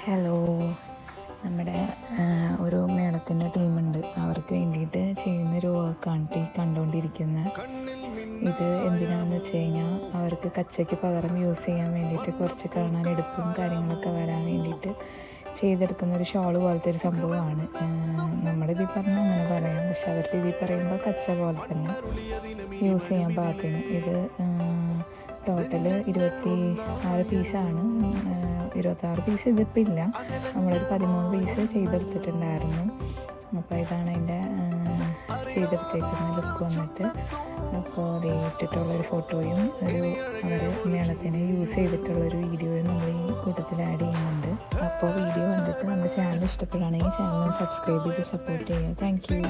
Hello, നമ്മുടെ ഒരു മേളത്തിൻ്റെ ടീമുണ്ട്. അവർക്ക് വേണ്ടിയിട്ട് ചെയ്യുന്നൊരു വർക്കാണ് കണ്ടുകൊണ്ടിരിക്കുന്നത്. ഇത് എന്തിനാണെന്ന് വെച്ച് കഴിഞ്ഞാൽ അവർക്ക് കച്ചയ്ക്ക് പകരം യൂസ് ചെയ്യാൻ വേണ്ടിയിട്ട് കുറച്ച് കാണാൻ എടുപ്പും കാര്യങ്ങളൊക്കെ വരാൻ വേണ്ടിയിട്ട് ചെയ്തെടുക്കുന്ന ഒരു ഷോള് പോലത്തെ ഒരു സംഭവമാണ്. നമ്മുടെ ഇതിൽ പറഞ്ഞാൽ അങ്ങനെ പറയാം, പക്ഷെ അവരുടെ ഇതിൽ പറയുമ്പോൾ കച്ച പോലെ തന്നെ യൂസ് ചെയ്യാൻ പാകത്തിന്. ഇത് ടോട്ടൽ 26 പീസാണ്. 26 പീസ് ഇതിപ്പോൾ ഇല്ല, നമ്മളൊരു 13 പീസ് ചെയ്തെടുത്തിട്ടുണ്ടായിരുന്നു. അപ്പോൾ ഇതാണ് അതിൻ്റെ ചെയ്തെടുത്തേക്കുന്ന ലുക്ക് വന്നിട്ട്. അപ്പോൾ അത് ഇട്ടിട്ടുള്ളൊരു ഫോട്ടോയും അവർ മേളത്തിന് യൂസ് ചെയ്തിട്ടുള്ളൊരു വീഡിയോയും നമ്മൾ ഈ കൂട്ടത്തിൽ ആഡ് ചെയ്യുന്നുണ്ട്. അപ്പോൾ വീഡിയോ കണ്ടിട്ട് നമ്മുടെ ചാനൽ ഇഷ്ടപ്പെടുകയാണെങ്കിൽ ചാനൽ സബ്സ്ക്രൈബ് ചെയ്ത് സപ്പോർട്ട് ചെയ്യുക. Thank you.